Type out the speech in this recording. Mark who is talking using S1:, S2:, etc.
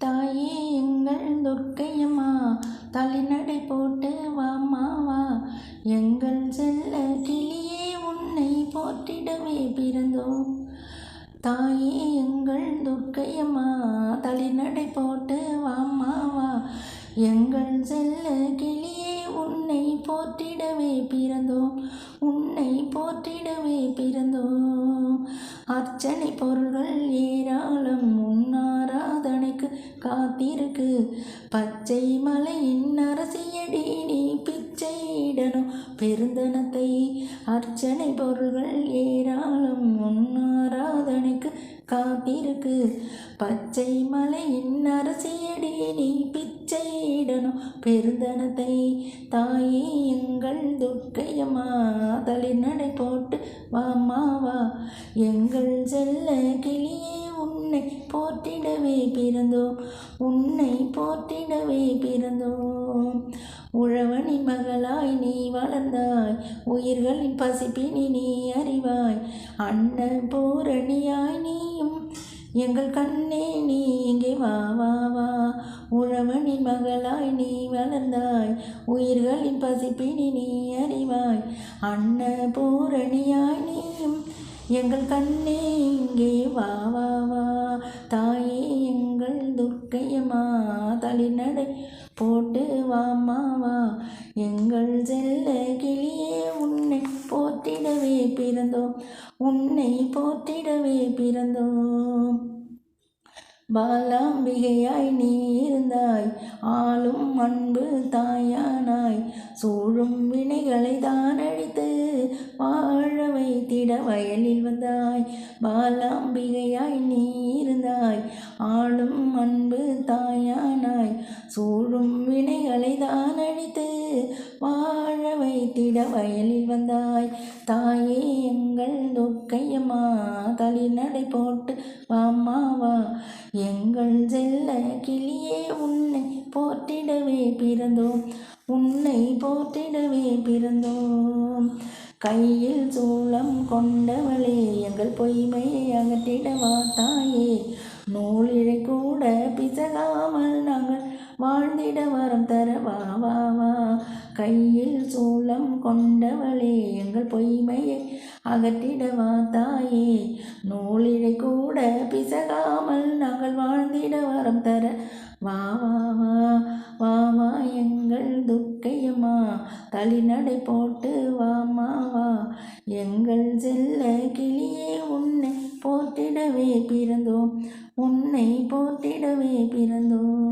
S1: தாயே எங்கள் துர்க்கையம்மா தளிநடை போட்டு வாம்மா வா. எங்கள் செல்ல கிளியே உன்னை போற்றிடவே பிறந்தோம். தாயே எங்கள் துர்க்கையம்மா தளிநடை போட்டு வாம்மா வா. எங்கள் செல்ல கிளியே உன்னை போற்றிடவே பிறந்தோம். உன்னை போற்றிடவே பிறந்தோம். அர்ச்சனை பொருள்கள் ஏராளம் உன்னாராதனைக்கு காத்திருக்கு. பச்சை மலையின் அரசியடி நீ பிச்சையிடணும் பெருந்தனத்தை. அர்ச்சனை பொருள்கள் ஏராளம் உன்னாராதனைக்கு காத்திருக்கு. பச்சை மலையின் அரசியடி நீ பிச்சையிடணும் பெருந்தனத்தை. தாயே எங்கள் துர்க்கையம்மா தளிநடை போட்டு வாம்மா வா. எங்கள் செல்ல கிளியே உன்னை போற்றிடவே பிறந்தோம். உன்னை போற்றிடவே பிறந்தோம். உழவனின் மகளாய் நீ வளர்ந்தாய். உயிர்களின் பசிப்பினி நீ அறிவாய். அன்ன பூரணியாய் நீயும் எங்கள் கண்ணே நீ இங்கே வா வா வா. உழவனின் மகளாய் நீ வளர்ந்தாய். உயிர்களின் பசிப்பினி நீ அறிவாய். அன்ன பூரணியாய் நீயும் எங்கள் கண்ணே இங்கே வா வா வா. தாயே எங்கள் துர்க்கையம்மா தளிநடை போட்டு வாம்மா வா. எங்கள் செல்ல கிளியே உன்னை போற்றிடவே பிறந்தோம். உன்னை போற்றிடவே பிறந்தோம். பாலாம்பிகையாய் நீ இருந்தாய். ஆளும் அன்பு தாயானாய். சூழும் வினைகளை தான் அழித்து வாழ வைத்திட வயலில் வந்தாய். பாலாம்பிகையாய் நீ இருந்தாய். ஆளும் அன்பு தாயானாய். சூழும் வினைகளை தான் அழித்து வாழ வைத்திட வயலில் வந்தாய். தாயே எங்கள் துர்க்கையம்மா தளிநடை போட்டு வாம்மா வா. எங்கள் செல்ல கிளியே உன்னை போற்றிடவே பிறந்தோம். உன்னை போற்றிடவே பிறந்தோம். கையில் சூளம் கொண்டவளே எங்கள் பொய்மையை அகற்றிடவா தாயே. நூலிழை கூட பிசகாமல் நாங்கள் வாழ்ந்திட வரம் தர வா வா வா. கையில் சூளம் கொண்டவளே எங்கள் பொய்மையை அகற்றிடவா தாயே. நூலிழை கூட பிசகாமல் நாங்கள் வாழ்ந்திட வரம் தர வா வா வா வா வா. எங்கள் துர்க்கையம்மா தளிநடை போட்டு வாம்மா வா. எங்கள் செல்ல கிளியே உன்னை போற்றிடவே பிறந்தோம். உன்னை போற்றிடவே பிறந்தோம்.